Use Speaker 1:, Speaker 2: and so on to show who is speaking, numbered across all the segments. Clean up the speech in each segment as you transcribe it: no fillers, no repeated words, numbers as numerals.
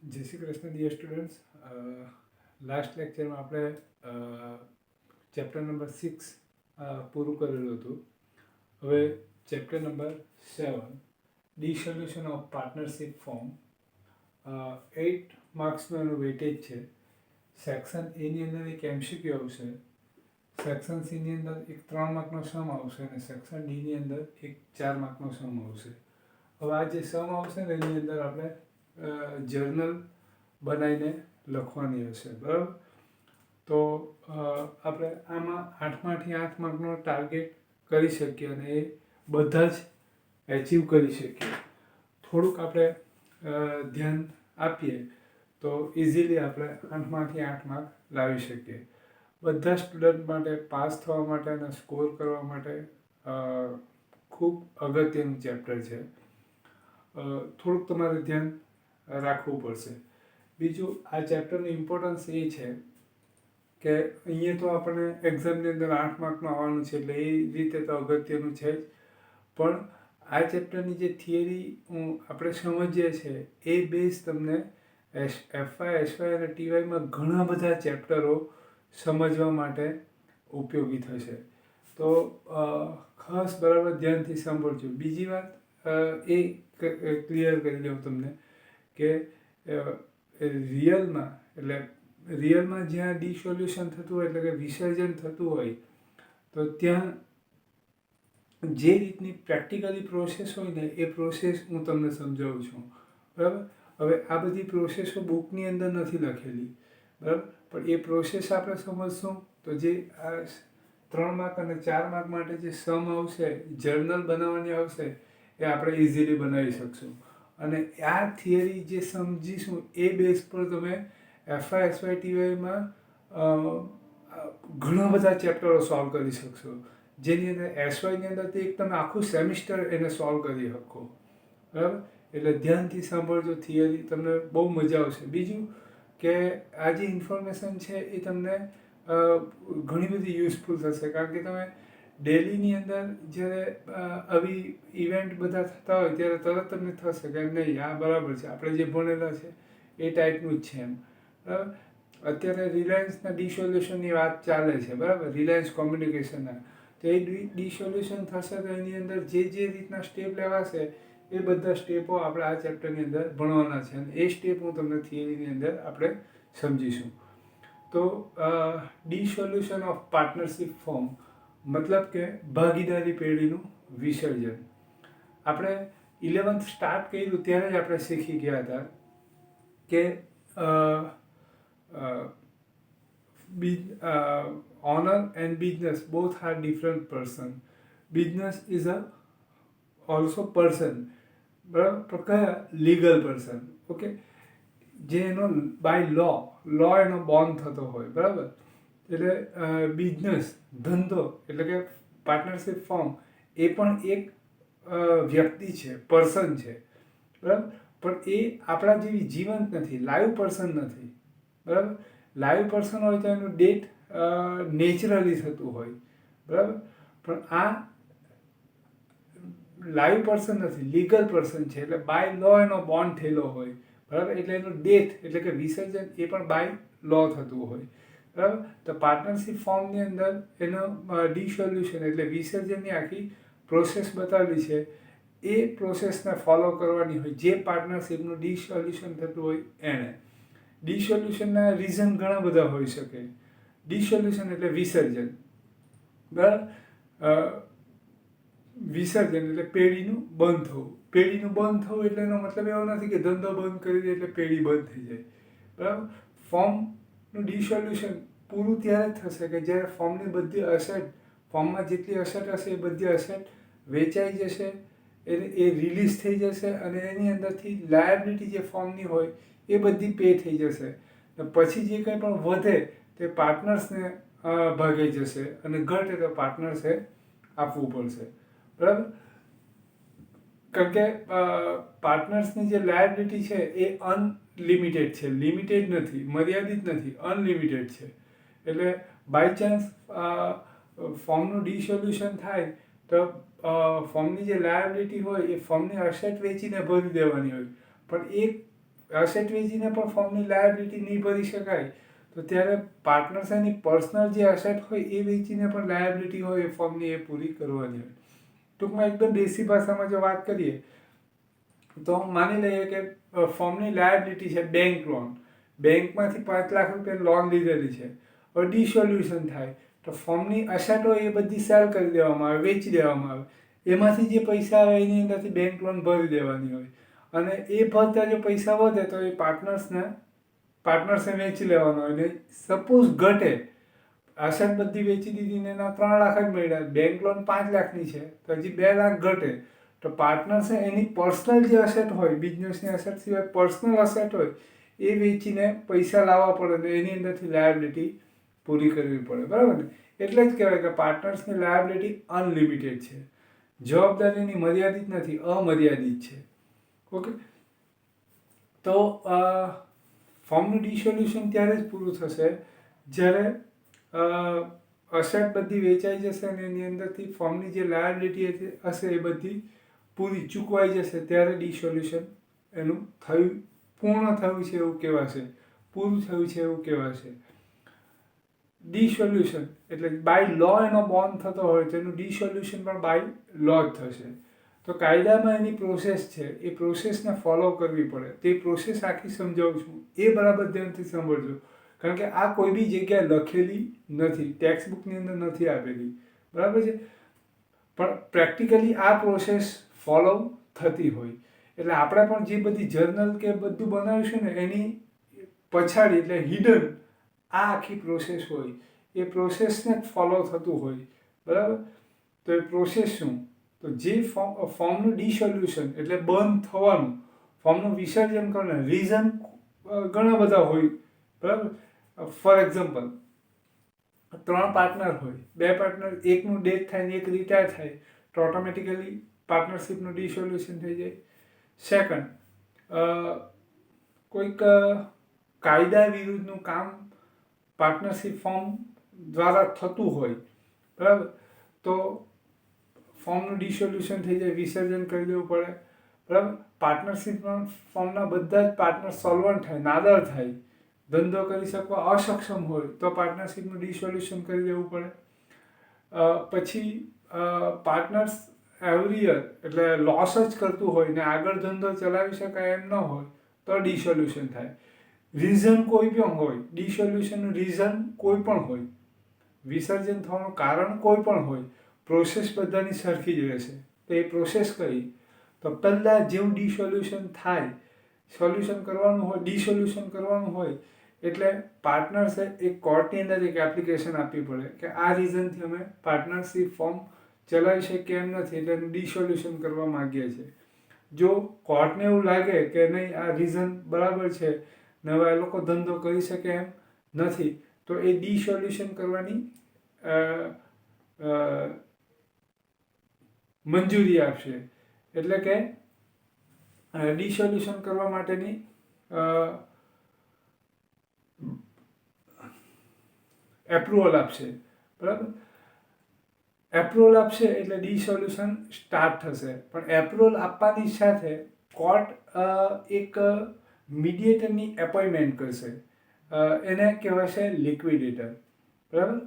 Speaker 1: જય Shri Krishna dear students. Last લેક્ચરમાં આપણે ચેપ્ટર નંબર 6 પૂરું કરેલું હતું. હવે chapter number 7 dissolution of partnership form. 8 માર્ક્સનું એનું વેટેજ છે. સેક્શન એની અંદર એક એમસીક્યુ આવશે, સેક્શન સીની અંદર એક 3 માર્કનો સમ આવશે અને સેક્શન ડીની અંદર એક 4 માર્કનો સમ આવશે. હવે આ જે સમ આવશે ને એની અંદર આપણે જર્નલ બનાવીને લખવાની હશે, બરાબર. તો આપણે આમાં 8માંથી 8 માર્કનો ટાર્ગેટ કરી શકીએ અને એ બધા જ એચીવ કરી શકીએ. થોડુંક આપણે ધ્યાન આપીએ તો ઇઝીલી આપણે 8માંથી 8 માર્ક લાવી શકીએ. બધા સ્ટુડન્ટ માટે પાસ થવા માટે અને સ્કોર કરવા માટે ખૂબ અગત્યનું ચેપ્ટર છે. થોડુંક તમારે ધ્યાન રાખવું પડશે. બીજું, આ ચેપ્ટરનું ઇમ્પોર્ટન્સ એ છે કે અહીંયા તો આપણને એક્ઝામની અંદર 8 માર્કનું આવવાનું છે એટલે એ રીતે તો અગત્યનું છે જ, પણ આ ચેપ્ટરની જે થિયરી આપણે સમજીએ છીએ એ બેઝ તમને એફવાય, એસવાય અને ટીવાયમાં ઘણા બધા ચેપ્ટરો સમજવા માટે ઉપયોગી થશે. તો ખાસ બરાબર ધ્યાનથી સાંભળજો. બીજી વાત એ ક્લિયર કરી દઉં તમને કે રિયલમાં જ્યાં ડિસોલ્યુશન થતું હોય એટલે કે વિસર્જન થતું હોય તો ત્યાં જે રીતની પ્રેક્ટિકલી પ્રોસેસ હોય ને એ પ્રોસેસ હું તમને સમજાવું છું, બરાબર. હવે આ બધી પ્રોસેસો બુકની અંદર નથી લખેલી, બરાબર, પણ એ પ્રોસેસ આપણે સમજશું તો જે આ 3 માર્ક અને 4 માર્ક માટે જે સમ આવશે, જર્નલ બનાવવાની આવશે, એ આપણે ઇઝીલી બનાવી શકશું. અને આ થિયરી જે સમજીશું એ બેઝ પર તમે એફવાય, એસવાય, ટીવાયમાં ઘણા બધા ચેપ્ટરો સોલ્વ કરી શકશો, જેની અંદર એસવાયની અંદર તો એક તમે આખું સેમિસ્ટર એને સોલ્વ કરી શકો, બરાબર. એટલે ધ્યાનથી સાંભળજો થિયરી, તમને બહુ મજા આવશે. બીજું કે આ જે ઇન્ફોર્મેશન છે એ તમને ઘણી બધી યુઝફુલ થશે, કારણ કે તમે ડેલીની અંદર જ્યારે આવી ઇવેન્ટ બધા થતા હોય ત્યારે તરત તમને થશે કે નહીં, આ બરાબર છે, આપણે જે ભણેલા છે એ ટાઈપનું જ છે એમ, બરાબર. અત્યારે રિલાયન્સના ડિસોલ્યુશનની વાત ચાલે છે, બરાબર, રિલાયન્સ કોમ્યુનિકેશનના. તો એ ડિસોલ્યુશન થશે તો એની અંદર જે રીતના સ્ટેપ લેવાશે એ બધા સ્ટેપો આપણે આ ચેપ્ટરની અંદર ભણવાના છે અને એ સ્ટેપ હું તમને થિયરીની અંદર આપણે સમજીશું. તો ડિસોલ્યુશન ઓફ પાર્ટનરશિપ ફોર્મ મતલબ કે ભાગીદારી પેઢીનું વિસર્જન. આપણે 11th સ્ટાર્ટ કર્યું ત્યારે જ આપણે શીખી ગયા હતા કે honour and business both are different person. Business is a also person, બરાબર, પણ કયા? લીગલ પર્સન, ઓકે, જે એનો બાય લો એનો બોર્ન થતો હોય, બરાબર. એટલે બિઝનેસ, ધંધો એટલે કે પાર્ટનરશિપ ફોર્મ એ પણ એક વ્યક્તિ છે, પર્સન છે, બરાબર. પણ એ આપણા જેવી જીવંત નથી, લાઈવ પર્સન નથી, બરાબર. લાઈવ પર્સન હોય તો એનું ડેટ નેચરલી થતું હોય, બરાબર. પણ આ લાઈવ પર્સન નથી, લીગલ પર્સન છે, એટલે બાય લો એનો બોન્ડ થયેલો હોય, બરાબર. એટલે એનું ડેથ એટલે કે વિસર્જન એ પણ બાય લો થતું હોય, બરાબર. તો પાર્ટનરશિપ ફોર્મની અંદર એનો ડિસોલ્યુશન એટલે વિસર્જનની આખી પ્રોસેસ બતાવેલી છે. એ પ્રોસેસને ફોલો કરવાની હોય જે પાર્ટનરશિપનું ડિસોલ્યુશન થતું હોય એણે. ડિસોલ્યુશનના રીઝન ઘણા બધા હોઈ શકે. ડિસોલ્યુશન એટલે વિસર્જન, બરાબર. વિસર્જન એટલે પેઢીનું બંધ થવું. પેઢીનું બંધ થવું એટલે એનો મતલબ એવો નથી કે ધંધો બંધ કરી દે એટલે પેઢી બંધ થઈ જાય, બરાબર. ફોર્મનું ડિસોલ્યુશન પૂરું ત્યારે જ થશે કે જ્યારે ફોર્મની બધી અસેટ, ફોર્મમાં જેટલી અસેટ હશે એ બધી અસેટ વેચાઈ જશે, એ રિલીઝ થઈ જશે અને એની અંદરથી લાયબિલિટી જે ફોર્મની હોય એ બધી પે થઈ જશે. પછી જે કંઈ પણ વધે તે પાર્ટનર્સને ભાગે જશે અને ઘટે તો પાર્ટનર્સે આપવું પડશે, બરાબર. કારણ કે પાર્ટનર્સની જે લાયબિલિટી છે એ અનલિમિટેડ છે, લિમિટેડ નથી, મર્યાદિત નથી, અનલિમિટેડ છે. એટલે બાય ચાન્સ ફોર્મનું ડિસોલ્યુશન થાય તો ફોર્મની જે લાયબિલિટી હોય એ ફોર્મની અસેટ વેચીને ભરી દેવાની હોય, પણ એક એસેટ વેચીને પણ ફોર્મની લાયબિલિટી નહીં ભરી શકાય, તો ત્યારે પાર્ટનર્સ એની પર્સનલ જે એસેટ હોય એ વેચીને પણ લાયબિલિટી હોય એ ફોર્મની એ પૂરી કરવાની હોય. ટૂંકમાં એકદમ દેશી ભાષામાં જો વાત કરીએ તો માની લઈએ કે ફોર્મની લાયબિલિટી છે બેંક લોન, બેંકમાંથી 5 લાખ રૂપિયા લોન લીધેલી છે, હવે ડિસોલ્યુશન થાય તો ફોર્મની એસેટ હોય એ બધી સેલ કરી દેવામાં આવે, વેચી દેવામાં આવે, એમાંથી જે પૈસા આવે એની અંદરથી બેંક લોન ભરી દેવાની હોય, અને એ ભરતા જો પૈસા વધે તો એ પાર્ટનર્સે વેચી લેવાનો હોય. ને સપોઝ ઘટે, એસેટ બધી વેચી દીધી ને એના 3 લાખ જ મળ્યા, બેંક લોન 5 લાખની છે તો હજી 2 લાખ ઘટે, તો પાર્ટનર્સે એની પર્સનલ જે એસેટ હોય, બિઝનેસની એસેટ સિવાય પર્સનલ એસેટ હોય એ વેચીને પૈસા લાવવા પડે, ને એની અંદરથી લાયબિલિટી પૂરી કરવી પડે, બરાબર ને? એટલે જ કહેવાય કે પાર્ટનર્સની લાયબિલિટી અનલિમિટેડ છે, જવાબદારીની મર્યાદિત નથી, અમર્યાદિત છે. ઓકે, તો ફોર્મનું ડિસોલ્યુશન ત્યારે જ પૂરું થશે જ્યારે અસેટ બધી વેચાઈ જશે અને એની અંદરથી ફોર્મની જે લાયબિલિટી હશે એ બધી પૂરી ચૂકવાઈ જશે, ત્યારે ડિસોલ્યુશન એનું પૂર્ણ થયું છે એવું કહેવાશે, પૂરું થયું છે એવું કહેવાશે. ડિસોલ્યુશન એટલે બાય લો એનો બોન્ડ થતો હોય તો એનું ડિસોલ્યુશન પણ બાય લો જ થશે. તો કાયદામાં એની પ્રોસેસ છે, એ પ્રોસેસને ફોલો કરવી પડે. તે પ્રોસેસ આખી સમજાવું છું, એ બરાબર ધ્યાનથી સાંભળજો, કારણ કે આ કોઈ બી જગ્યાએ લખેલી નથી, ટેક્સ્ટ બુકની અંદર નથી આપેલી, બરાબર છે? પણ પ્રેક્ટિકલી આ પ્રોસેસ ફોલો થતી હોય. એટલે આપણે પણ જે બધી જર્નલ કે બધું બનાવીશું ને એની પછાડી એટલે હિડન આ આખી પ્રોસેસ હોય, એ પ્રોસેસને જ ફોલો થતું હોય, બરાબર? તો એ પ્રોસેસ શું? તો જે ફોર્મનું ડિસોલ્યુશન એટલે બંધ થવાનું, ફોર્મનું વિસર્જન કરવાનું રીઝન ઘણા બધા હોય, બરાબર? ફોર એક્ઝામ્પલ, 3 પાર્ટનર હોય, 2 પાર્ટનર, એકનું ડેથ થાય ને એક રિટાયર થાય તો ઓટોમેટિકલી પાર્ટનરશિપનું ડિસોલ્યુશન થઈ જાય. સેકન્ડ, કોઈક કાયદા વિરુદ્ધનું કામ પાર્ટનરશિપ ફોર્મ દ્વારા થતું હોય, બરાબર, તો ફોર્મનું ડિસોલ્યુશન થઈ જાય, વિસર્જન કરી દેવું પડે, બરાબર? પાર્ટનરશિપમાં ફોર્મના બધા જ પાર્ટનર સોલ્વન્ટ થાય, નાદાર થાય, ધંધો કરી શકવા અસક્ષમ હોય તો પાર્ટનરશિપનું ડિસોલ્યુશન કરી દેવું પડે. પછી પાર્ટનર્સ એવરી યર એટલે લોસ જ કરતું હોય ને આગળ ધંધો ચલાવી શકાય એમ ન હોય તો ડિસોલ્યુશન થાય. રીઝન કોઈ પણ હોય, ડિસોલ્યુશનનું રીઝન કોઈ પણ હોય, વિસર્જન થવાનું કારણ કોઈ પણ હોય, પ્રોસેસ બધાની સરખી જ રહેશે. તો એ પ્રોસેસ કઈ? તો પહેલાં જેવું ડિસોલ્યુશન થાય, સોલ્યુશન કરવાનું હોય, ડિસોલ્યુશન કરવાનું હોય એટલે પાર્ટનર્સે એક કોર્ટની અંદર એક એપ્લિકેશન આપવી પડે કે આ રીઝનથી અમે પાર્ટનરશિપ ફોર્મ ચલાવી શકીએ એમ નથી, એટલે એનું ડિસોલ્યુશન કરવા માગીએ છીએ. જો કોર્ટને એવું લાગે કે નહીં આ રીઝન બરાબર છે ને હવે એ લોકો ધંધો કરી શકે એમ નથી, તો એ ડિસોલ્યુશન કરવાની મંજૂરી આપશે. એટલે કે ડિસોલ્યુશન કરવા માટેની એપ્રુવલ આપશે, બરાબર? એપ્રુવલ આપશે એટલે ડિસોલ્યુશન સ્ટાર્ટ થશે. પણ એપ્રુવલ આપવાની સાથે કોર્ટ એક મીડિયેટરની એપોઇન્ટમેન્ટ કરશે, એને કહેવાશે લિક્વિડેટર, બરાબર?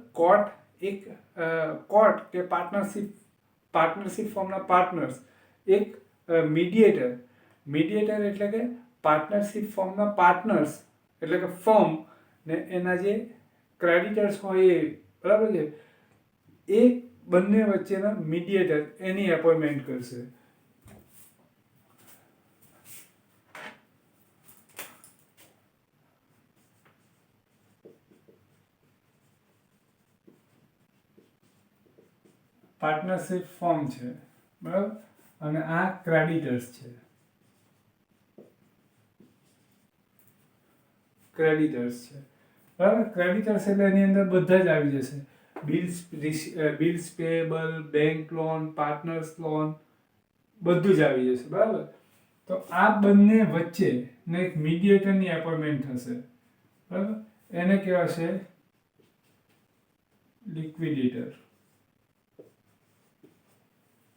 Speaker 1: કોર્ટ કે પાર્ટનરશિપ ફોર્મના પાર્ટનર્સ એક મીડિયેટર એટલે કે પાર્ટનરશિપ ફોર્મના પાર્ટનર્સ એટલે કે ફર્મ ને એના જે ક્રેડિટર્સ હોય એ, બરાબર છે, એ બંને વચ્ચેના મીડિયેટર એની એપોઇન્ટમેન્ટ કરશે. પાર્ટનરશિપ ફોર્મ છે, બરાબર, અને આ ક્રેડિટર્સ છે. બરાબર, ક્રેડિટર્સ એટલે એની અંદર બધા જ આવી જશે, bills payable, bank loan, partners loan, બધું જ આવી જશે, બરાબર? તો આ બંને વચ્ચે ને એક મીડિયેટરની એપોઇન્ટમેન્ટ થશે, બરાબર? એને કહેવાશે લિક્વિડેટર,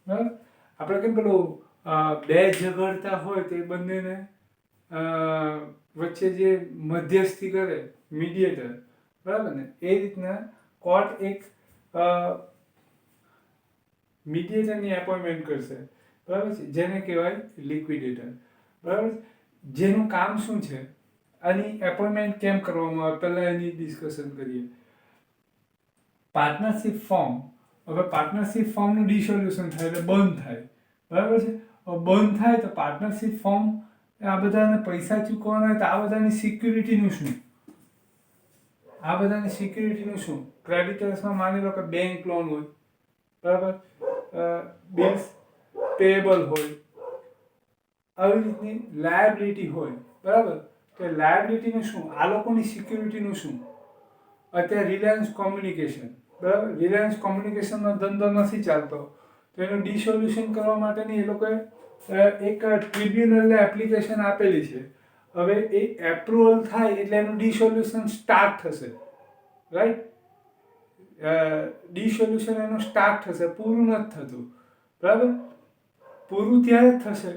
Speaker 1: બરાબર? આપણે કેમ પેલું બે ઝઘડતા હોય તો એ બંનેને વચ્ચે જે મધ્યસ્થી કરે મીડિયેટર, બરાબર ને, એ રીતના કોર્ટ એક મીડિયેટરની એપોઇન્ટમેન્ટ કરશે, બરાબર છે, જેને કહેવાય લિક્વિડેટર, બરાબર. જેનું કામ શું છે, આની એપોઇન્ટમેન્ટ કેમ કરવામાં આવે, પહેલાં એની ડિસ્કશન કરીએ. પાર્ટનરશિપ ફોર્મ, હવે પાર્ટનરશિપ ફોર્મનું ડિસોલ્યુશન થાય એટલે બંધ થાય, બરાબર છે. હવે બંધ થાય તો પાર્ટનરશિપ ફોર્મ આ બધાને પૈસા ચૂકવવાના હોય તો આ બધાની સિક્યુરિટીનું શું, આ બધાની સિક્યુરિટીનું શું? ક્રેડિટર્સમાં માની લો કે બેંક લોન હોય, બરાબર, બિલ્સ પેએબલ હોય, આવી રીતની લાયબિલિટી હોય, બરાબર. તો લાયબિલિટીનું શું, આ લોકોની સિક્યુરિટીનું શું? અત્યારે રિલાયન્સ કોમ્યુનિકેશન, બરાબર, રિલાયન્સ કોમ્યુનિકેશનનો ધંધો નથી ચાલતો, તો એનું ડિસોલ્યુશન કરવા માટેની એ લોકોએ એક ટ્રિબ્યુનલને એપ્લિકેશન આપેલી છે. હવે એ એપ્રુવલ થાય એટલે એનું ડિસોલ્યુશન સ્ટાર્ટ થશે, રાઈટ. ડિસોલ્યુશન એનું સ્ટાર્ટ થશે, પૂરું નથી થતું, બરાબર. પૂરું ત્યારે જ થશે,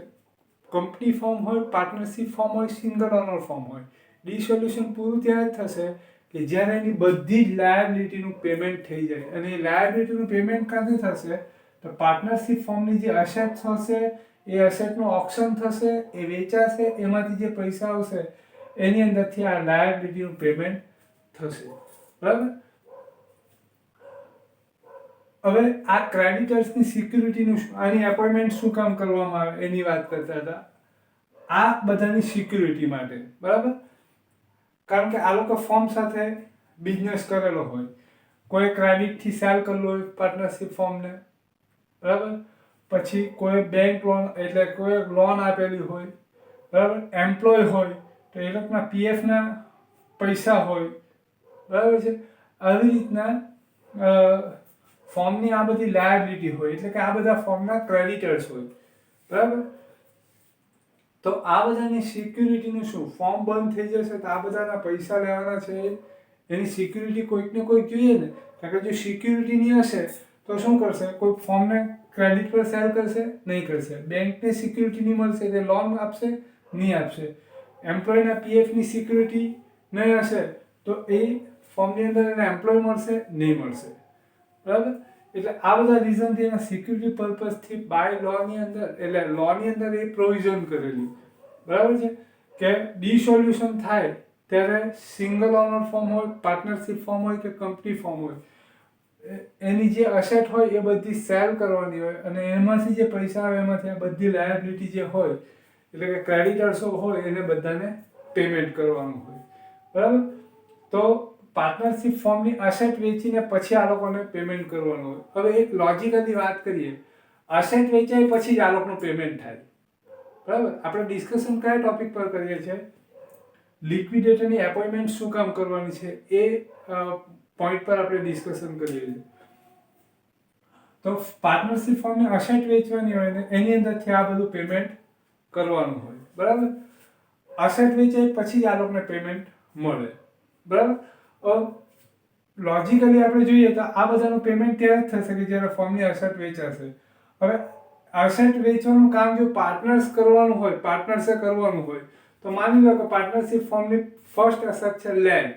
Speaker 1: કંપની ફોર્મ હોય, પાર્ટનરશિપ ફોર્મ હોય, સિંગલ ઓનર ફોર્મ હોય. ડિસોલ્યુશન પૂરું ત્યારે જ થશે કે જ્યારે એની બધી જ લાયબિલિટીનું પેમેન્ટ થઈ જાય. અને એ લાયબિલિટીનું પેમેન્ટ ક્યાંથી થશે? તો પાર્ટનરશિપ ફોર્મની જે અસેટ્સ હશે એ અસેટનું ઓક્શન થશે, એ વેચાશે, એમાંથી જે પૈસા આવશે એની અંદરથી આ લાયબિલિટીનું પેમેન્ટ થશે, બરાબર. હવે આ ક્રેડિટર્સની સિક્યુરિટીનું શું, આની એપોઇન્ટમેન્ટ શું કામ કરવામાં આવે એની વાત કરતા હતા. આ બધાની સિક્યુરિટી માટે, બરાબર. કારણ કે આ લોકો ફોર્મ સાથે બિઝનેસ કરેલો હોય, કોઈ ક્રેડિટથી સેલ કરેલો હોય પાર્ટનરશિપ ફોર્મને, બરાબર. પછી કોઈ બેંક લોન એટલે કોઈ લોન આપેલી હોય, બરાબર. એમ્પ્લોય હોય તો એ લોકોના પીએફના પૈસા હોય, બરાબર છે. આવી રીતના ફોર્મની આ બધી લાયબિલિટી હોય, એટલે કે આ બધા ફોર્મના ક્રેડિટર્સ હોય, બરાબર. તો આ બધાની સિક્યુરિટીનું શું? ફોર્મ બંધ થઈ જશે તો આ બધાના પૈસા લેવાના છે, એની સિક્યુરિટી કોઈક ને કોઈક જોઈએ ને. કારણ કે જો સિક્યુરિટી નહીં હશે તો શું કરશે? કોઈ ફોર્મને ક્રેડિટ પર સેલ કરશે? નહીં કરશે. બેંકને સિક્યુરિટી નહીં મળશે તે લોન આપશે? નહીં આપશે. એમ્પ્લોયના પીએફની સિક્યુરિટી નહીં હશે તો એ ફોર્મની અંદર એને એમ્પ્લોય મળશે? નહીં મળશે, બરાબર. એટલે આ બધા રીઝનથી એના સિક્યુરિટી પર્પઝથી બાય લોની અંદર, એટલે લોની અંદર એ પ્રોવિઝન કરેલી, બરાબર છે, કે ડિસોલ્યુશન થાય ત્યારે સિંગલ ઓનર ફોર્મ હોય, પાર્ટનરશિપ ફોર્મ હોય કે કંપની ફોર્મ હોય, એની જે અસેટ હોય એ બધી સેલ કરવાની હોય અને એમાંથી જે પૈસા આવે એમાંથી આ બધી લાયબિલિટી જે હોય, એટલે કે ક્રેડિટર્સો હોય એને બધાને પેમેન્ટ કરવાનું હોય, બરાબર. તો પાર્ટનરશિપ ફોર્મની અસેટ વેચીને પછી આ લોકોને પેમેન્ટ કરવાનું હોય. હવે એક લોજિકલી વાત કરીએ, અસેટ વેચાય પછી જ આ લોકોનું પેમેન્ટ થાય, બરાબર. આપણે ડિસ્કશન કયા ટોપિક પર કરીએ છીએ? લિક્વિડેટરની એપોઇન્ટમેન્ટ શું કામ કરવાની છે એ પોઈન્ટ પર આપણે ડિસ્કશન કરીએ છીએ. તો પાર્ટનરશિપ ફોર્મને અસેટ વેચવાની હોય ને એની અંદરથી આ બધું પેમેન્ટ કરવાનું હોય, બરાબર. અસેટ વેચાય પછી જ આ લોકોને પેમેન્ટ મળે, બરાબર. લોજિકલી આપણે જોઈએ તો આ બધાનું પેમેન્ટ ત્યારે જ થશે કે જ્યારે ફોર્મની અસેટ વેચાશે. હવે અસેટ વેચવાનું કામ જો પાર્ટનર્સ કરવાનું હોય, પાર્ટનર્સે કરવાનું હોય, તો માની લો કે પાર્ટનરશિપ ફોર્મની ફર્સ્ટ અસેટ છે લેન્ડ,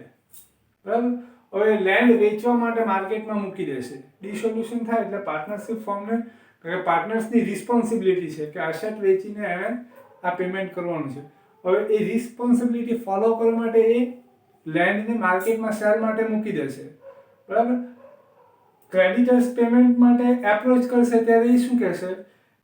Speaker 1: બરાબર. હવે લેન્ડ વેચવા માટે માર્કેટમાં મૂકી દેશે, ડિસોલ્યુશન થાય એટલે પાર્ટનરશિપ ફોર્મને પાર્ટનર્સની રિસ્પોન્સિબિલિટી છે કે અસેટ વેચીને એને આ પેમેન્ટ કરવાનું છે. હવે એ રિસ્પોન્સિબિલિટી ફોલો કરવા માટે એ લેન્ડને માર્કેટમાં સેલ માટે મૂકી દેશે, બરાબર. ક્રેડિટર્સ પેમેન્ટ માટે એપ્રોચ કરશે ત્યારે એ શું કહેશે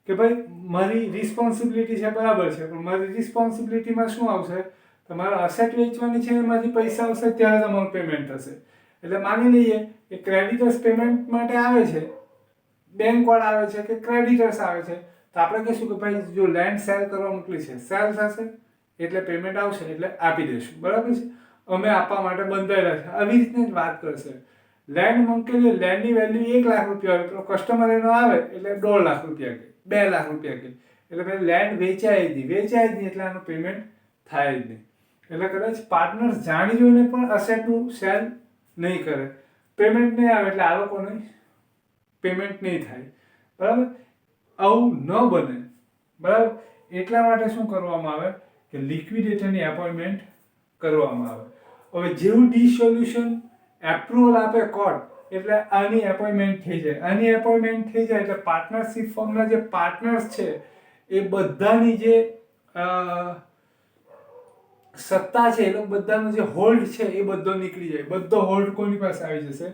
Speaker 1: કે ભાઈ મારી રિસ્પોન્સિબિલિટી છે, બરાબર છે, પણ મારી રિસ્પોન્સિબિલિટીમાં શું આવશે? તમારે અસેટ વેચવાની છે, એમાંથી પૈસા આવશે ત્યારે તમારું પેમેન્ટ થશે. એટલે માની લઈએ કે ક્રેડિટર્સ પેમેન્ટ માટે આવે છે, બેંકવાળા આવે છે કે ક્રેડિટર્સ આવે છે, તો આપણે કહીશું કે ભાઈ જો લેન્ડ સેલ કરવા મોકલી છે, સેલ થશે એટલે પેમેન્ટ આવશે એટલે આપી દઈશું, બરાબર છે. અમે આપવા માટે બંધાયેલા છે, આવી રીતની જ વાત કરશે. લેન્ડ મૂકેલી, લેન્ડની વેલ્યુ 1 લાખ રૂપિયા હોય તો કસ્ટમર એનો આવે એટલે 1.5 લાખ રૂપિયા કહે, 2 લાખ રૂપિયા કહે, એટલે ભાઈ લેન્ડ વેચાય જ નહીં એટલે આનું પેમેન્ટ થાય જ નહીં. એટલે કદાચ પાર્ટનર્સ જાણી જોઈને પણ અસેટનું સેલ નહીં કરે, પેમેન્ટ નહીં આવે એટલે આ લોકોને પેમેન્ટ નહીં થાય, બરાબર. આવું ન બને, બરાબર. એટલા માટે શું કરવામાં આવે કે લિક્વિડેટરની એપોઇન્ટમેન્ટ કરવામાં આવે. હવે જેવું ડિસોલ્યુશન એપ્રુવલ આપે કોર્ટ એટલે આની એપોઇન્ટમેન્ટ થઈ જાય. આની એપોઇન્ટમેન્ટ થઈ જાય એટલે પાર્ટનરશિપ ફોર્મના જે પાર્ટનર્સ છે એ બધાની જે સત્તા છે, એ લોકો બધાનો જે હોલ્ડ છે એ બધો નીકળી જાય. બધો હોલ્ડ કોની પાસે આવી જશે?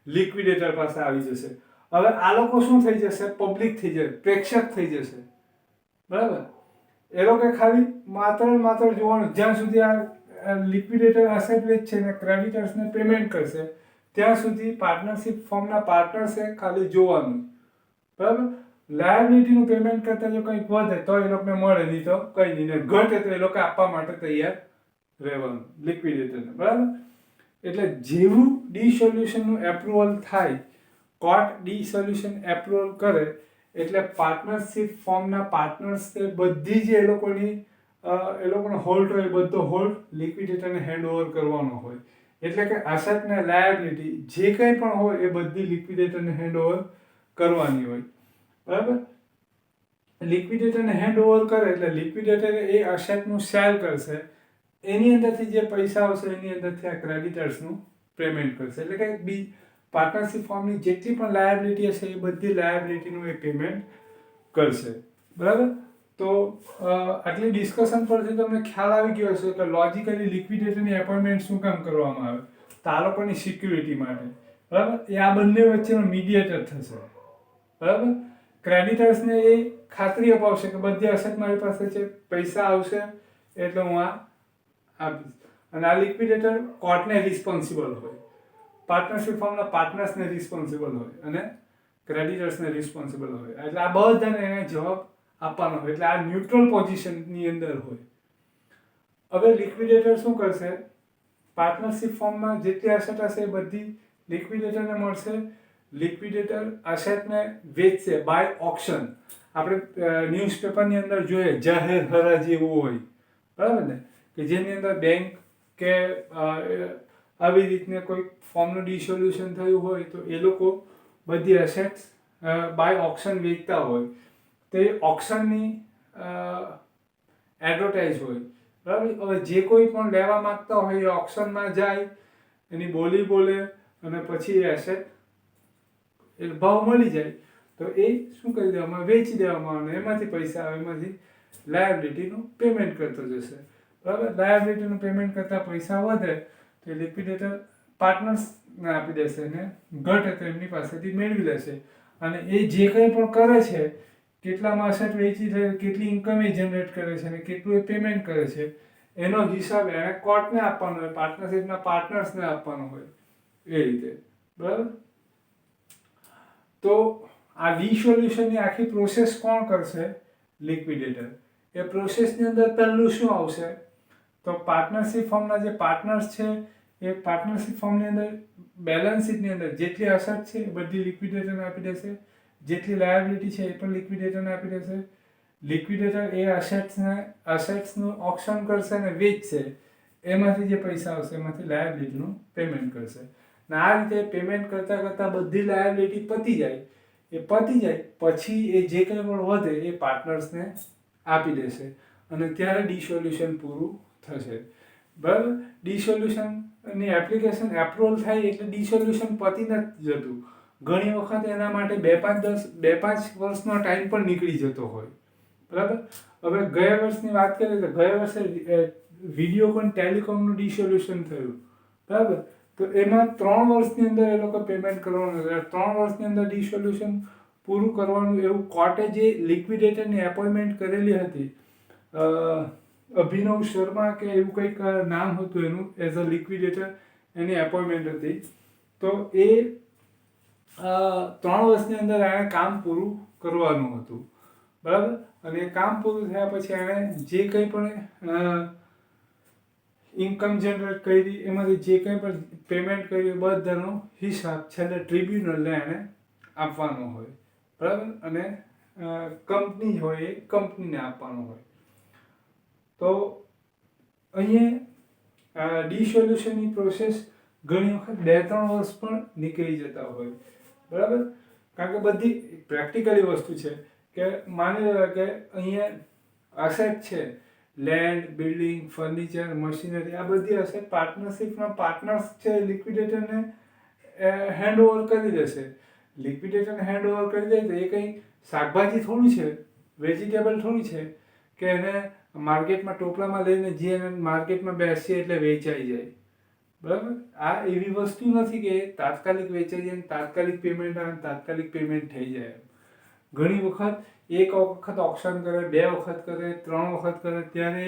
Speaker 1: લિક્વિડેટર પાસે આવી જશે. હવે આ લોકો શું થઈ જશે? પબ્લિક થઈ જશે, પ્રેક્ષક થઈ જશે. બરાબર? એ લોકો ખાલી માત્ર ને માત્ર જોવાનું જ્યાં સુધી આ લિક્વિડેટર એસેટ વેચશે ને ક્રેડિટર્સને પેમેન્ટ કરશે ત્યાં સુધી પાર્ટનરશિપ ફોર્મના પાર્ટનર્સે ખાલી જોવાનું. બરાબર? લાયબિલિટીનું પેમેન્ટ કરતા જો કંઈક વધે તો એ લોકોને મળે, નહીં તો કંઈ નહીં. ને ઘટે તો એ લોકો આપવા માટે તૈયાર રહેવાનું લિક્વિડેટરને. બરાબર? એટલે જેવું ડિસોલ્યુશનનું એપ્રુવલ થાય, કોર્ટ ડિસોલ્યુશન એપ્રુવલ કરે એટલે પાર્ટનરશિપ ફોર્મના પાર્ટનર્સે બધી જ એ લોકોનો હોલ્ડ હોય, બધો હોલ્ડ લિક્વિડેટરને હેન્ડ ઓવર કરવાનો હોય. એટલે કે એસેટ ને લાયબિલિટી જે કંઈ પણ હોય એ બધી લિક્વિડેટરને હેન્ડ ઓવર કરવાની હોય. બરાબર? લિક્વિડેટરને હેન્ડ ઓવર કરે એટલે લિક્વિડેટર એ એસેટનું સેલ કરશે, એની અંદરથી જે પૈસા આવશે એની અંદરથી આ ક્રેડિટર્સનું પેમેન્ટ કરશે. એટલે કે પાર્ટનરશિપ ફોર્મની જેટલી પણ લાયબિલિટી હશે એ બધી લાયબિલિટીનું એ પેમેન્ટ કરશે. બરાબર? તો આટલી ડિસ્કશન પરથી તમને ખ્યાલ આવી ગયો હશે કે લોજિકલી લિક્વિડેટરની એપોઇન્ટમેન્ટ શું કામ કરવામાં આવે? તો આ લોકોની સિક્યુરિટી માટે. બરાબર? એ આ બંને વચ્ચેનો મીડિયેટર થશે. બરાબર? ક્રેડિટર્સને એ ખાતરી અપાવશે કે બધી અસેટ મારી પાસે છે, પૈસા આવશે એટલે હું આ આપીશ. અને આ લિક્વિડેટર કોર્ટને રિસ્પોન્સિબલ હોય, પાર્ટનરશિપ ફોર્મના પાર્ટનર્સને રિસ્પોન્સિબલ હોય અને ક્રેડિટર્સને રિસ્પોન્સિબલ હોય. એટલે આ બધાને એને જવાબ આપવાનો હોય. એટલે આ ન્યુટ્રલ પોઝિશનની અંદર હોય. હવે લિક્વિડેટર શું કરશે? પાર્ટનરશિપ ફોર્મમાં જેટલી એસેટ હશે એ બધી લિક્વિડેટરને મળશે. લિક્વિડેટર એસેટને વેચશે બાય ઓક્શન. આપણે ન્યૂઝપેપરની અંદર જોઈએ જાહેર હરાજી એવું હોય. બરાબર ને? કે જેની અંદર બેંક કે આવી રીતને કોઈ ફોર્મનું ડિસોલ્યુશન થયું હોય તો એ લોકો બધી એસેટ્સ બાય ઓક્શન વેચતા હોય. તે ઓક્શનની એડવર્ટાઇઝ હોય. બરાબર? હવે જે કોઈ પણ લેવા માંગતા હોય એ ઓક્શનમાં જાય, એની બોલી બોલે અને પછી એ એસેટ એ ભાવ મળી જાય તો એ શું કરી દેવામાં? વેચી દેવામાં આવે. એમાંથી પૈસા આવે, એમાંથી લાયબિલિટીનું પેમેન્ટ કરતો જશે. બરાબર? લાયબિલિટીનું પેમેન્ટ કરતાં પૈસા વધે તો એ લિક્વિડેટર પાર્ટનર્સને આપી દેશે ને ઘટે તો એમની પાસેથી મેળવી લેશે. અને એ જે કંઈ પણ કરે છે, કેટલામાં એસેટ વેચી છે, કેટલી ઇન્કમ એ જનરેટ કરે છે અને કેટલું એ પેમેન્ટ કરે છે એનો હિસાબ એને કોર્ટને આપવાનો હોય, પાર્ટનરશિપના પાર્ટનર્સને આપવાનો હોય. એ રીતે. બરાબર? તો આ ડિસોલ્યુશનની આખી પ્રોસેસ કોણ કરશે? લિક્વિડેટર. એ પ્રોસેસની અંદર પહેલું શું આવશે? તો પાર્ટનરશિપ ફોર્મના જે પાર્ટનર્સ છે એ પાર્ટનરશિપ ફોર્મની અંદર બેલેન્સ શીટની અંદર જેટલી એસેટ છે એ બધી લિક્વિડેટરને આપી દેશે, જેટલી લાયબિલિટી છે એ પણ લિક્વિડેટરને આપી દેશે. લિક્વિડેટર એ એસેટ્સનું ઓક્શન કરશે અને વેચશે, એમાંથી જે પૈસા આવશે એમાંથી લાયબિલિટીનું પેમેન્ટ કરશે. અને આ રીતે પેમેન્ટ કરતાં કરતાં બધી લાયબિલિટી પતી જાય. એ પતી જાય પછી એ જે કંઈ પણ વધે એ પાર્ટનર્સને આપી દેશે અને ત્યારે ડિસોલ્યુશન પૂરું થશે. બરાબર? ડિસોલ્યુશનની એપ્લિકેશન એપ્રુવલ થાય એટલે ડિસોલ્યુશન પતી નથી જતું. ઘણી વખત એના માટે 2-5 વર્ષનો ટાઈમ પણ નીકળી જતો હોય. બરાબર? હવે ગયા વર્ષની વાત કરીએ તો ગયા વર્ષે વિડીયોકોન ટેલિકોમનું ડિસોલ્યુશન થયું. બરાબર? તો એમાં 3 વર્ષની અંદર એ લોકો પેમેન્ટ કરવાનું હતું. 3 વર્ષની અંદર ડિસોલ્યુશન પૂરું કરવાનું એવું કોર્ટે જે લિક્વિડેટરની એપોઇન્ટમેન્ટ કરેલી હતી, અભિનવ શર્મા કે એવું કંઈક નામ હતું એનું, as a liquidator any appointment હતી. તો એ 3 વર્ષની અંદર એણે કામ પૂરું કરવાનું હતું. બરાબર? અને એ કામ પૂરું થયા પછી એણે જે કંઈ પણ ઇન્કમ જનરેટ કરી એમાંથી જે કંઈ પણ પેમેન્ટ કર્યું બધાનો હિસાબ છેલ્લે ટ્રિબ્યુનલને એને આપવાનો હોય. બરાબર? અને કંપની હોય એ કંપનીને આપવાનો હોય. તો અહીંયા ડિસોલ્યુશનની પ્રોસેસ ઘણી વખત 2-3 વર્ષ પણ નીકળી જતા હોય. બરાબર? કારણ કે બધી પ્રેક્ટિકલી વસ્તુ છે કે માની લો કે અહીંયા એસેટ છે લેન્ડ, બિલ્ડિંગ, ફર્નિચર, મશીનરી, આ બધી અસેટ પાર્ટનરશિપના પાર્ટનર્સ છે લિક્વિડેટરને હેન્ડઓવર કરી દેશે. લિક્વિડેટરને હેન્ડઓવર કરી દે તો એ કંઈ શાકભાજી થોડું છે, વેજીટેબલ થોડું છે કે એને માર્કેટમાં ટોપલામાં લઈને જે એને માર્કેટમાં બેસીએ એટલે વેચાઈ જાય. બરાબર? આ એવી વસ્તુ નથી કે તાત્કાલિક વેચાઈ જાય, તાત્કાલિક પેમેન્ટ આવે, તાત્કાલિક પેમેન્ટ થઈ જાય. ઘણી વખત એક વખત ઓપ્શન કરે, 2 વખત કરે, 3 વખત કરે, ત્યારે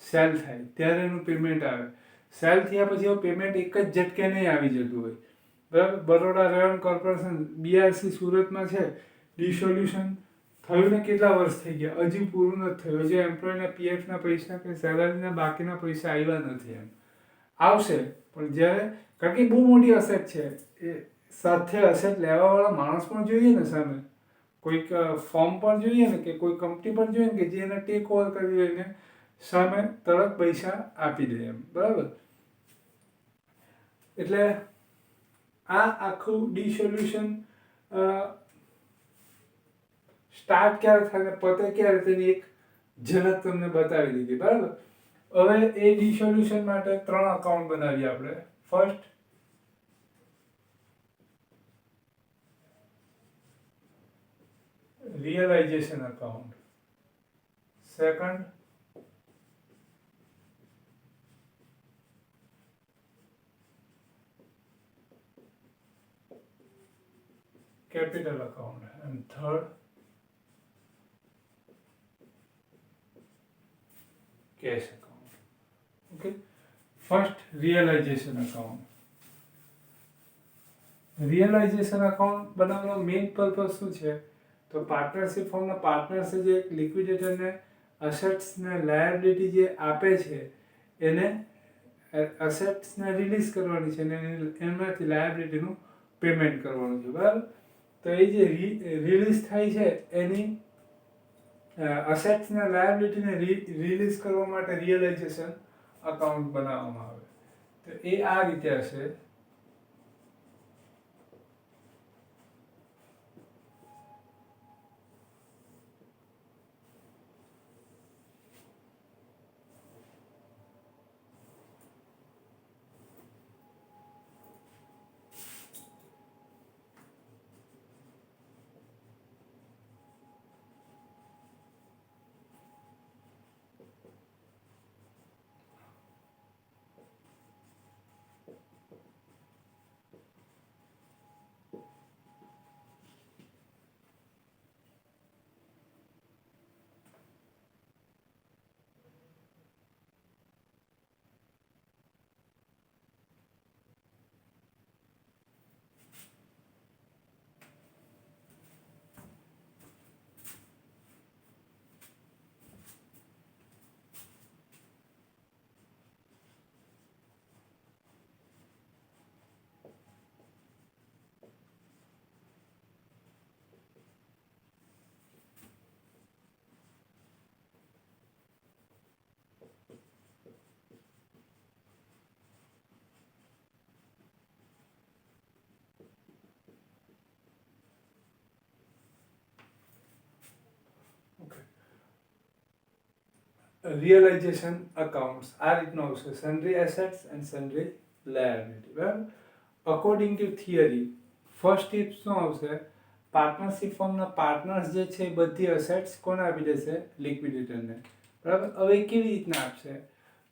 Speaker 1: સેલ થાય, ત્યારે એનું પેમેન્ટ આવે. સેલ થયા પછી પેમેન્ટ એક જ ઝટકે નહીં આવી જતું હોય. બરાબર? બરોડા રેવન કોર્પોરેશન BRC સુરતમાં છે, ડિસોલ્યુશન થયું ને કેટલા વર્ષ થઈ ગયા, હજી પૂરું નથી થયું. હજી એમ્પ્લોયના PFના પૈસા કે સેલરીના બાકીના પૈસા આવ્યા નથી. એમ આવશે પણ જ્યારે, કારણ કે બહુ મોટી અસેટ છે, એ સાથે અસેટ લેવાવાળા માણસ પણ જોઈએ ને સામે, કોઈક ફોર્મ પણ જોઈએ ને, કે કોઈ કંપની પણ જોઈએ ને કે જે એને ટેક ઓવર કરી લઈને સામે તરત પૈસા આપી દે. એમ બરાબર? એટલે આ આખું ડિસોલ્યુશન સ્ટાર્ટ ક્યારે થાય ને પતે ક્યારે તેની એક ઝલક તમને બતાવી દીધી. બરાબર? હવે એ ડિસોલ્યુશન માટે 3 અકાઉન્ટ બનાવીએ આપણે. First, realization account. Second, capital account, and third, cash account. Okay. First, realization account. Realization account બનાવવાનો મેઇન પર્પઝ શું છે? તો પાર્ટનરશિપ ફોર્મના પાર્ટનર્સે જે લિક્વિડેટરને અસેટ્સને લાયબિલિટી જે આપે છે એને અસેટ્સને રિલીઝ કરવાની છે અને એમાંથી લાયબિલિટીનું પેમેન્ટ કરવાનું છે. બરાબર? તો એ જે રિલીઝ થાય છે એની અસેટ્સના લાયબિલિટીને રિલીઝ કરવા માટે રિયલાઇઝેશન અકાઉન્ટ બનાવવામાં આવે. તો એ આ રીતે હશે. રિયલાઇઝેશન અકાઉન્ટ્સ આ રીતનું આવશે. સન્ડ્રી એસેટ્સ એન્ડ સન્ડ્રી લાયબિલિટી. બરાબર? According to theory, first tip શું આવશે? પાર્ટનરશિપ ફોર્મના પાર્ટનર્સ જે છે એ બધી અસેટ્સ કોને આપી દેશે? લિક્વિડેટરને. બરાબર? હવે કેવી રીતના આપશે?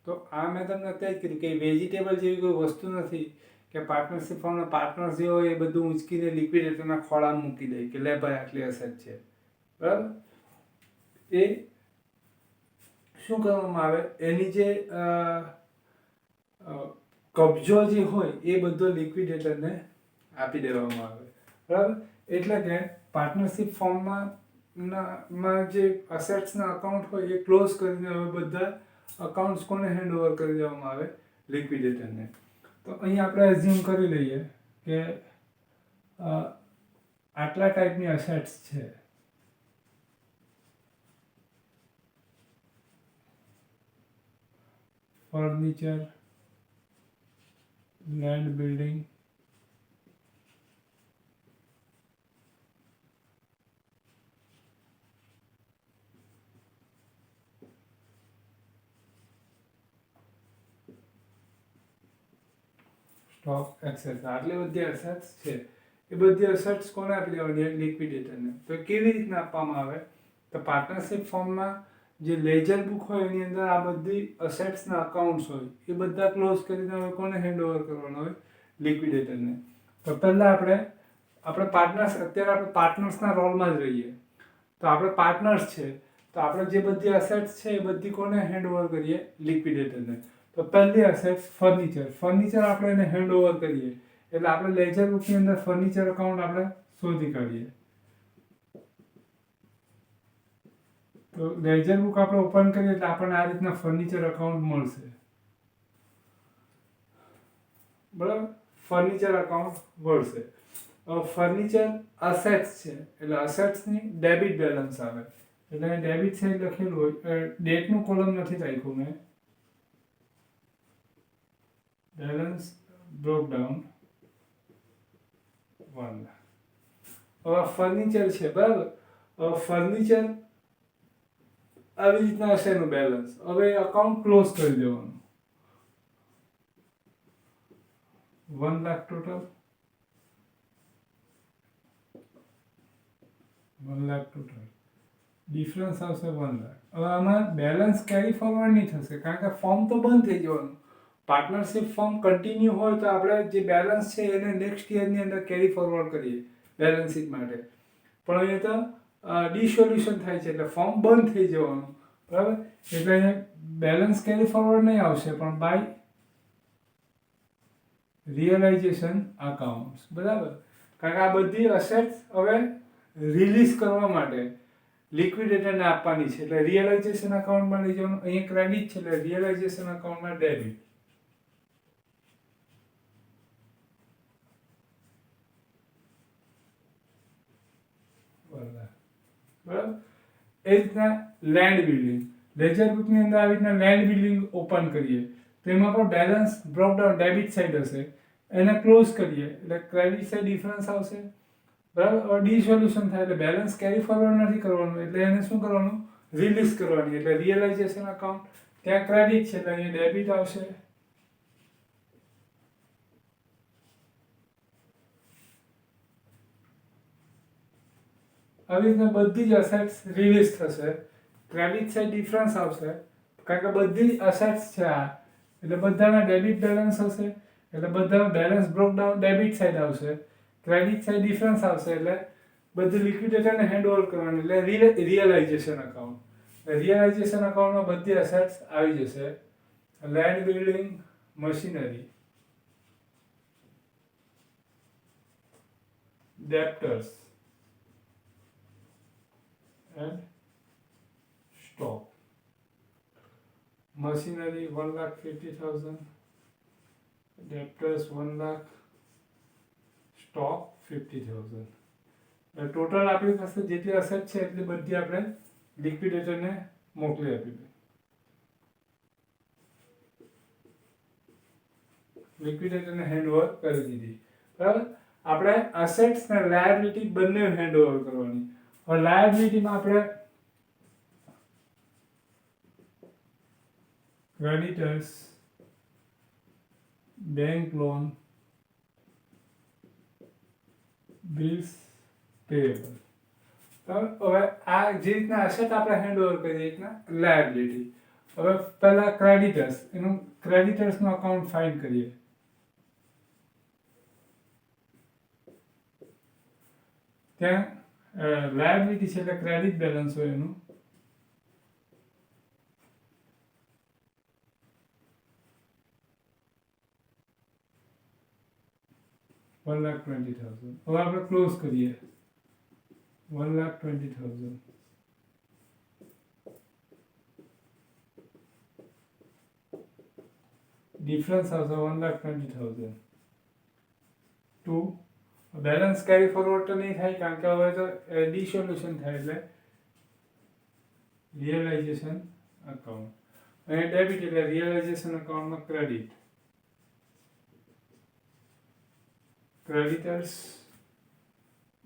Speaker 1: તો આ મેં તમને અત્યારે જ કીધું કે વેજીટેબલ જેવી કોઈ વસ્તુ નથી કે પાર્ટનરશિપ ફોર્મના પાર્ટનર્સ જે હોય એ બધું ઉંચકીને લિક્વિડેટરના ખોળામાં મૂકી દે કે લે ભાઈ આટલી અસેટ છે. બરાબર? એ શું કરવામાં આવે? એની જે કબજો જે હોય એ બધો લિક્વિડેટરને આપી દેવામાં આવે. બરાબર? એટલે કે પાર્ટનરશિપ ફોર્મમાં જે અસેટ્સના અકાઉન્ટ હોય એ ક્લોઝ કરીને હવે બધા અકાઉન્ટ્સ કોને હેન્ડઓવર કરી દેવામાં આવે? લિક્વિડેટરને. તો અહીં આપણે એઝ્યુમ કરી લઈએ કે આટલા ટાઈપની અસેટ્સ છે. Furniture, land, building, stock access આટલી બધી એસેટ્સ છે એ બધી એસેટ્સ કોને આપી દેવાની? લિક્વિડેટરને. તો કેવી રીતના આપવામાં આવે? તો પાર્ટનરશિપ ફોર્મમાં જે લેજર બુક હોય એની અંદર આ બધી અસેટ્સના અકાઉન્ટ્સ હોય એ બધા ક્લોઝ કરીને હવે કોને હેન્ડઓવર કરવાનો હોય? લિક્વિડેટરને. તો પહેલાં આપણે પાર્ટનર્સ, અત્યારે આપણે પાર્ટનર્સના રોલમાં જ રહીએ. તો આપણે પાર્ટનર્સ છે, તો આપણે જે બધી અસેટ્સ છે એ બધી કોને હેન્ડઓવર કરીએ? લિક્વિડેટરને. તો પહેલી અસેટ્સ ફર્નિચર. ફર્નિચર આપણે એને હેન્ડઓવર કરીએ એટલે આપણે લેજર બુકની અંદર ફર્નિચર અકાઉન્ટ આપણે શોધી કાઢીએ. તો લેજર બુક આપણે ઓપન કરીએ એટલે આપણને આ રીતના ફર્નિચર અકાઉન્ટ મળશે. બરાબર? ફર્નિચર અકાઉન્ટ મળશે. ફર્નિચર અસેટ્સ છે એટલે અસેટ્સની ડેબિટ બેલેન્સ આવે. એટલે ડેબિટ સાઈડ લખેલું હોય, ડેટનું કોલમ નથી રાખ્યું મેં. Balance broke down 1 lakh. હવે ફર્નિચર છે, બરાબર? હવે ફર્નિચર આવી રીતના હશે એનું બેલેન્સ. હવે અકાઉન્ટ ક્લોઝ કરી દેવાનું. 1 lakh total. 1 lakh total. Difference આવશે 1 લાખ. હવે આમાં બેલેન્સ કેરી ફોરવર્ડ નહીં થશે કારણ કે ફોર્મ તો બંધ થઈ જવાનું. પાર્ટનરશિપ ફોર્મ કન્ટિન્યુ હોય તો આપણે જે બેલેન્સ છે એને નેક્સ્ટ યરની અંદર કેરી ફોરવર્ડ કરીએ બેલેન્સ શીટ માટે. પણ અહીંયા તો ડિસોલ્યુશન થાય છે એટલે ફોર્મ બંધ થઈ જવાનું. બરાબર? એટલે બેલેન્સ કેરી ફોરવર્ડ નહીં આવશે પણ બાય રિયલાઇઝેશન અકાઉન્ટ્સ. બરાબર? કારણ કે આ બધી અસેટ્સ હવે રિલીઝ કરવા માટે લિક્વિડેટરને આપવાની છે એટલે રિયલાઇઝેશન અકાઉન્ટમાં લઈ જવાનું. અહીંયા ક્રેડિટ છે એટલે રિયલાઇઝેશન અકાઉન્ટમાં ડેબિટ. બરાબર? એ રીતના લેન્ડ બિલ્ડિંગ. લેજર બુકની અંદર આવી રીતના લેન્ડ બિલ્ડિંગ ઓપન કરીએ તો એમાં પણ બેલેન્સ બ્રોકડાઉન ડેબિટ સાઈડ હશે, એને ક્લોઝ કરીએ એટલે ક્રેડિટ સાઈડ ડિફરન્સ આવશે. બરાબર? ડિસોલ્યુશન થાય એટલે બેલેન્સ કેરી ફોરવર્ડ નથી કરવાનું એટલે એને શું કરવાનું? રિલીઝ કરવાની. એટલે રિયલાઇઝેશન અકાઉન્ટ, ત્યાં ક્રેડિટ છે એટલે અહીંયા ડેબિટ આવશે. આવી રીતના બધી જ અસેટ્સ રિલીઝ થશે. ક્રેડિટ સાઈડ ડિફરન્સ આવશે કારણ કે બધી જ અસેટ્સ છે આ એટલે બધાના ડેબિટ બેલેન્સ હશે એટલે બધાનો બેલેન્સ બ્રોકડાઉન ડેબિટ સાઈડ આવશે. ક્રેડિટ સાઈડ ડિફરન્સ આવશે એટલે બધી લિક્વિડેટરને હેન્ડઓવર કરવાની એટલે રિયલાઇઝેશન અકાઉન્ટ. રિયલાઇઝેશન અકાઉન્ટમાં બધી અસેટ્સ આવી જશે. Land building, machinery, debtors and stock. Machinery 1,50,000, debtors 1 lakh, stock 50,000. Total આપણી પાસે જેટલી અસેટ છે એટલી બધી આપણે લિક્વિડેટરને મોકલી આપી દઈએ. લિક્વિડેટરને હેન્ડઓવર કરી દીધી. બરાબર? આપણે અસેટ્સ ને લાયબિલિટી બંને હેન્ડઓવર કરવાની. હવે લાયબિલિટીમાં આપણે ક્રેડિટર્સ, બેંક લોન, બિલ્સ પેયેબલ. હવે આ જે રીતના અસેટ આપણે હેન્ડઓવર કરીએ એ રીતના લાયબિલિટી. હવે પહેલા ક્રેડિટર્સ, એનું ક્રેડિટર્સનું અકાઉન્ટ ફાઇન્ડ કરીએ. ત્યાં લાયબિલિટી છે એટલે ક્રેડિટ બેલેન્સ હોય એનું. $1,20,000. હવે આપણે ક્લોઝ કરીએ. 1,20,000. ડિફરન્સ આવશે 1,20,000. 2 બેલેન્સ કેરી ફોરવર્ડ તો નહીં થાય કારણ કે હવે તો ડિસોલ્યુશન થાય એટલે રિયલાઇઝેશન અકાઉન્ટ. અને ડેબિટ એટલે રિયલાઇઝેશન અકાઉન્ટમાં ક્રેડિટ. ક્રેડિટર્સ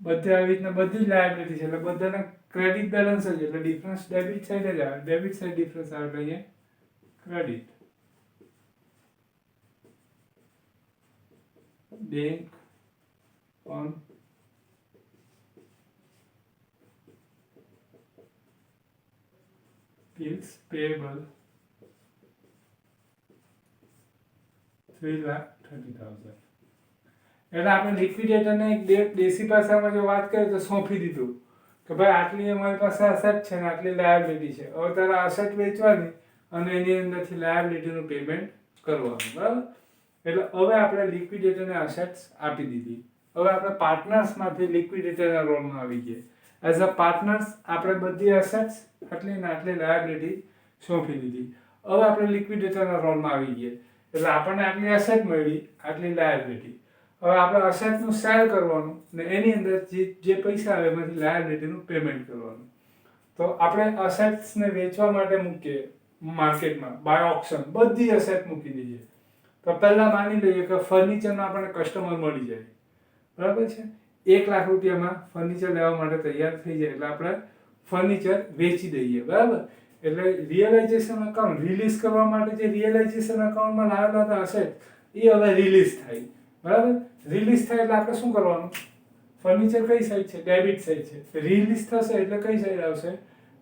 Speaker 1: બધે આવી રીતના બધી જ લાયબિલિટી છે એટલે બધાના ક્રેડિટ બેલેન્સ જ એટલે ડિફરન્સ ડેબિટ સાઈડ જ આવે. ડેબિટ સાઈડ ડિફરન્સ આવે એટલે અહીંયા credit. Bank on bills payable 3,30,000. એટલે આપણે લિક્વિડેટરને એક દેશી ભાષામાં જો વાત કરીએ તો સોંપી દીધું કે ભાઈ આટલી અમારી પાસે અસેટ છે ને આટલી લાયબિલિટી છે, હવે તારે અસેટ વેચવાની અને એની અંદરથી લાયબિલિટીનું પેમેન્ટ કરવાનું, બરાબર. એટલે હવે આપણે લિક્વિડેટરને અસેટ્સ આપી દીધી. હવે આપણે પાર્ટનર્સમાંથી લિક્વિડેટરના રોલમાં આવી ગયા. એઝ અ પાર્ટનર્સ આપણે બધી અસેટ્સ આટલી ને આટલી લાયબિલિટી સોંપી દીધી. હવે આપણે લિક્વિડેટરના રોલમાં આવી ગયા. એટલે આપણને આટલી અસેટ મળી, આટલી લાયબિલિટી. હવે આપણે અસેટનું સેલ કરવાનું ને એની અંદર જે પૈસા આવે એમાંથી લાયબિલિટીનું પેમેન્ટ કરવાનું. તો આપણે અસેટ્સને વેચવા માટે મૂકીએ માર્કેટમાં બાય ઓપ્શન, બધી અસેટ મૂકી દઈએ. તો પહેલાં માની લઈએ કે ફર્નિચરનો આપણને કસ્ટમર મળી જાય, બરાબર છે. 1 લાખ રૂપિયામાં ફર્નિચર લેવા માટે તૈયાર થઈ જાય એટલે આપણે ફર્નિચર વેચી દઈએ, બરાબર. એટલે રિયલાઇઝેશન અકાઉન્ટ રિલીઝ કરવા માટે જે રિયલાઇઝેશન અકાઉન્ટમાં લાવેલા હતા અસેટ એ હવે રિલીઝ થાય, બરાબર. રિલીઝ થાય એટલે આપણે શું કરવાનું, ફર્નિચર કઈ સાઈડ છે, ડેબિટ સાઈડ છે. રિલીઝ થશે એટલે કઈ સાઈડ આવશે,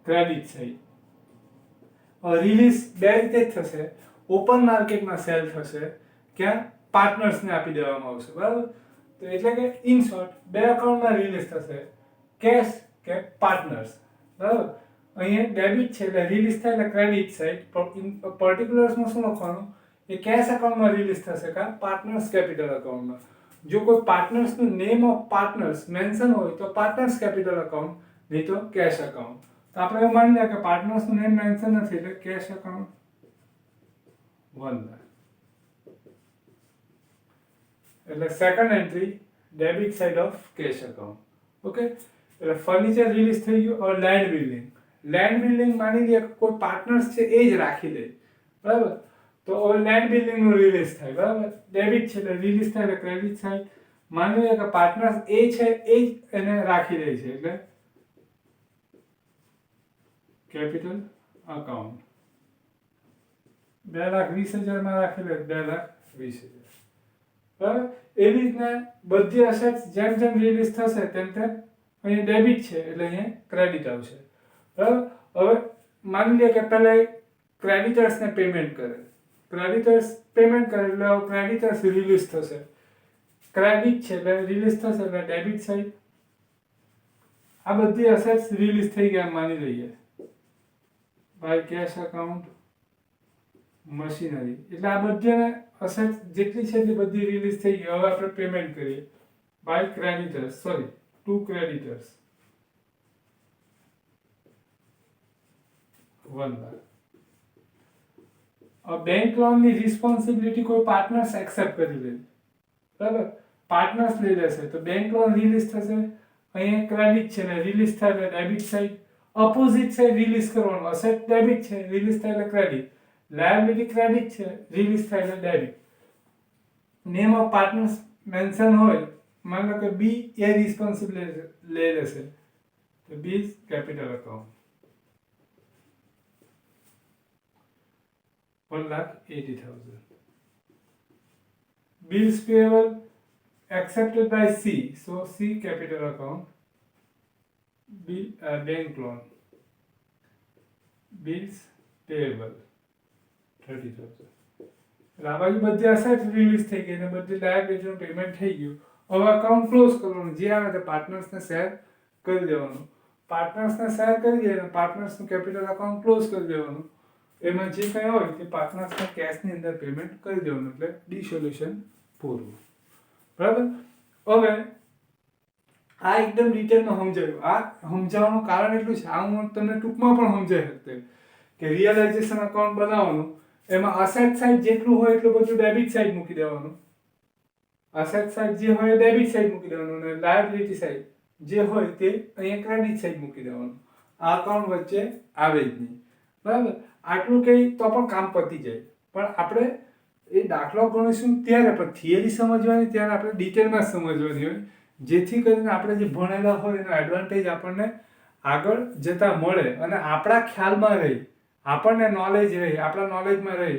Speaker 1: ક્રેડિટ સાઈડ. રિલીઝ બે રીતે જ થશે. ઓપન માર્કેટમાં સેલ થશે, ક્યાં પાર્ટનર્સને આપી દેવામાં આવશે, બરાબર. તો એટલે કે ઇન શોર્ટ બે અકાઉન્ટમાં રિલીઝ થશે, કેશ કે પાર્ટનર્સ, બરાબર. અહીંયા ડેબિટ છે એટલે રિલીઝ થાય એટલે ક્રેડિટ સાઈડ. પર્ટિક્યુલર્સમાં શું લખવાનું, એ કેશ અકાઉન્ટમાં રિલીઝ થશે કા પાર્ટનર્સ કેપિટલ અકાઉન્ટમાં. જો કોઈ પાર્ટનર્સનું નેમ ઓફ પાર્ટનર્સ મેન્શન હોય તો પાર્ટનર્સ કેપિટલ અકાઉન્ટ, નહીં તો કેશ અકાઉન્ટ. તો આપણે એવું માની લઈએ કે પાર્ટનર્સનું નેમ મેન્શન નથી એટલે કેશ અકાઉન્ટ 1 લાખ. એટલે second entry debit side of cash account. Okay. એટલે ફર્નિચર રિલીઝ થઈ ગયું. હવે લેન્ડ બિલ્ડિંગ. લેન્ડ બિલ્ડિંગ માની લઈએ કોઈ પાર્ટનર્સ છે એ જ રાખી દે, બરાબર. તો હવે લેન્ડ બિલ્ડિંગનું રિલીઝ થાય, બરાબર. ડેબિટ છે એટલે રિલીઝ થાય એટલે ક્રેડિટ સાઇડ. માની લઈએ કે પાર્ટનર્સ એ છે એ જ એને રાખી દે છે એટલે કેપિટલ અકાઉન્ટ 2,20,000 માં રાખેલું 2,20,000, બરાબર. એવી રીતના બધી અસેટ્સ જેમ જેમ રિલીઝ થશે તેમ તેમ અહીંયા ડેબિટ છે એટલે અહીંયા ક્રેડિટ આવશે, બરાબર. હવે માની લે કે પહેલા ક્રેડિટર્સને પેમેન્ટ કરે, ક્રેડિટર્સ પેમેન્ટ કરે એટલે ક્રેડિટર્સ રિલીઝ થશે. ક્રેડિટ છે એટલે રિલીઝ થશે એટલે ડેબિટ સાઈડ. આ બધી અસેટ્સ રિલીઝ થઈ ગયા માની લઈએ બાય કેશ અકાઉન્ટ મશીનરી. એટલે આ બધી અસેટ જેટલી છે તે બધી રિલીઝ થઈ ગઈ. હવે આપણે પેમેન્ટ કરીએ by creditors, sorry to creditors 1 lakh. Bank લોનની રિસ્પોન્સિબિલિટી કોઈ પાર્ટનર્સ એક્સેપ્ટ કરી લે, બરાબર. પાર્ટનર્સ લઈ લેશે તો બેંક લોન રિલીઝ થશે. અહીંયા ક્રેડિટ છે ને રિલીઝ થાય એટલે debit side. Opposite side release કરવાનું, અસેટ ડેબિટ છે રિલીઝ થાય એટલે ક્રેડિટ. લાયબિલિટી ક્રેડિટ છે રિલીઝ થાય એટલે debit. Name of partners mention હોય, માનો કે બી એ રિસ્પોન્સિબિલિટી લઈ લેશે તો B is capital account 1,80,000. Bills payable accepted by C, so C capital account. Bank loan. Bills payable 30,000. એટલે આ બાજુ બધી અસેટ રિલીઝ થઈ ગઈ અને બધી લાયબિલિટીનું પેમેન્ટ થઈ ગયું. હવે અકાઉન્ટ ક્લોઝ કરવાનું, જે આવે તે પાર્ટનર્સને શેર કરી દેવાનું. પાર્ટનર્સને શેર કરી દે અને પાર્ટનર્સનું કેપિટલ અકાઉન્ટ ક્લોઝ કરી દેવાનું. એમાં જે કંઈ હોય તે પાર્ટનર્સને કેશની અંદર પેમેન્ટ કરી દેવાનું એટલે ડિસોલ્યુશન પૂરું, બરાબર. હવે આ એકદમ ડિટેલમાં સમજાયું. આ સમજાવવાનું કારણ એટલું છે, આ હું તમને ટૂંકમાં પણ સમજાવી શકતે કે રિયલાઇઝેશન અકાઉન્ટ બનાવવાનું, એમાં અસેટ સાઈડ જેટલું હોય એટલું બધું ડેબિટ સાઈડ મૂકી દેવાનું. અસેટ સાઈડ જે હોય ડેબિટ સાઈડ મૂકી દેવાનું અને લાયબિલિટી સાઈડ જે હોય તે અહીંયા ક્રેડિટ સાઈડ મૂકી દેવાનું. આ અકાઉન્ટ વચ્ચે આવે જ નહીં, બરાબર. આટલું કંઈ તો પણ કામ પતી જાય. પણ આપણે એ દાખલો ગણીશું ત્યારે પણ થિયરી સમજવાની ત્યારે આપણે ડિટેલમાં સમજવાની હોય, જેથી કરીને આપણે જે ભણેલા હોય એનો એડવાન્ટેજ આપણને આગળ જતાં મળે અને આપણા ખ્યાલમાં રહે, આપણને નોલેજ રહે, આપણા નોલેજમાં રહે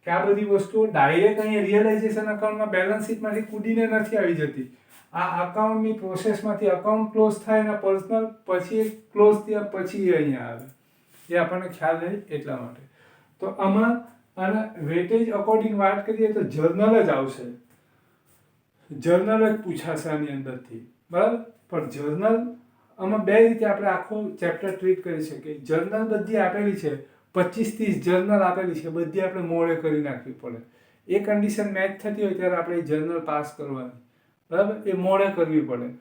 Speaker 1: કે આ બધી વસ્તુઓ ડાયરેક્ટ અહીંયા રિયલાઇઝેશન અકાઉન્ટમાં બેલેન્સ શીટમાંથી કૂદીને નથી આવી જતી. આ અકાઉન્ટની પ્રોસેસમાંથી અકાઉન્ટ ક્લોઝ થાય એના પર્સનલ પછી ક્લોઝ થયા પછી એ અહીંયા આવે. એ આપણને ખ્યાલ રહે એટલા માટે. તો આમાં આના વેટેજ અકોર્ડિંગ વાત કરીએ તો જર્નલ જ આવશે. જર્નલ જ પૂછાશે આની અંદરથી, બરાબર. પણ જર્નલ આમાં બે રીતે આપણે આખું ચેપ્ટર ટ્રીટ કરી શકીએ. જર્નલ બધી આપેલી છે, 25-30 જર્નલ આપેલી છે, બધી આપણે મોડે કરી નાખવી પડે. એ કન્ડિશન મેચ થતી હોય ત્યારે આપણે જર્નલ પાસ કરવાની, બરાબર. એ મોડે કરવી પડે,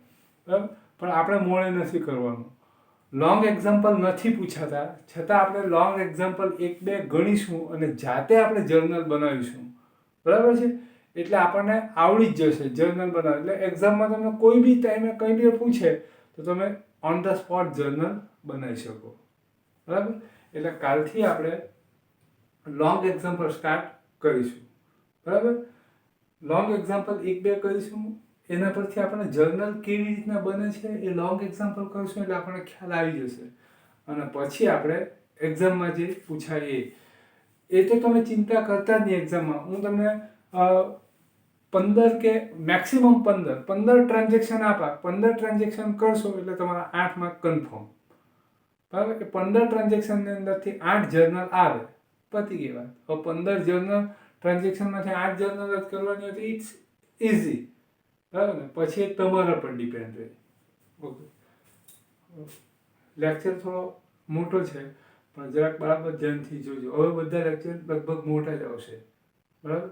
Speaker 1: બરાબર. પણ આપણે મોડે નથી કરવાનું. લોંગ એક્ઝામ્પલ નથી પૂછાતા છતાં આપણે લોંગ એક્ઝામ્પલ 1-2 ગણીશું અને જાતે આપણે જર્નલ બનાવીશું, બરાબર છે. એટલે આપણને આવડી જ જશે જર્નલ બનાવ. એટલે એક્ઝામમાં તમને કોઈ બી ટાઈમે કંઈ બી પૂછે તો તમે ઓન ધ સ્પોટ જર્નલ બનાવી શકો, બરાબર. એટલે કાલથી આપણે લોંગ એક્ઝામ્પલ સ્ટાર્ટ કરીશું, બરાબર. લોંગ એક્ઝામ્પલ 1-2 કરીશું, એના પરથી આપણને જર્નલ કેવી રીતના બને છે એ લોંગ એક્ઝામ્પલ કરીશું એટલે આપણને ખ્યાલ આવી જશે. અને પછી આપણે એક્ઝામમાં જે પૂછાય એ તો તમે ચિંતા કરતા જ નહીં. એક્ઝામમાં હું તમને 15 કે મેક્સિમમ 15 ટ્રાન્ઝેક્શન આપા, 15 ટ્રાન્ઝેક્શન કરશો એટલે તમારા 8 માર્ક કન્ફર્મ, બરાબર. કે 15 ટ્રાન્ઝેક્શનની અંદરથી 8 જર્નલ આવે, પતી ગઈ વાત. હવે 15 જર્નલ ટ્રાન્ઝેક્શનમાંથી 8 જર્નલ જ કરવાની હતી, ઇટ્સ ઇઝી, બરાબર ને. પછી એ તમારા પર ડિપેન્ડ રહે. ઓકે, લેક્ચર થોડો મોટો છે પણ જરાક બરાબર ધ્યાનથી જોજો. હવે બધા લેક્ચર લગભગ મોટા જ આવશે, બરાબર.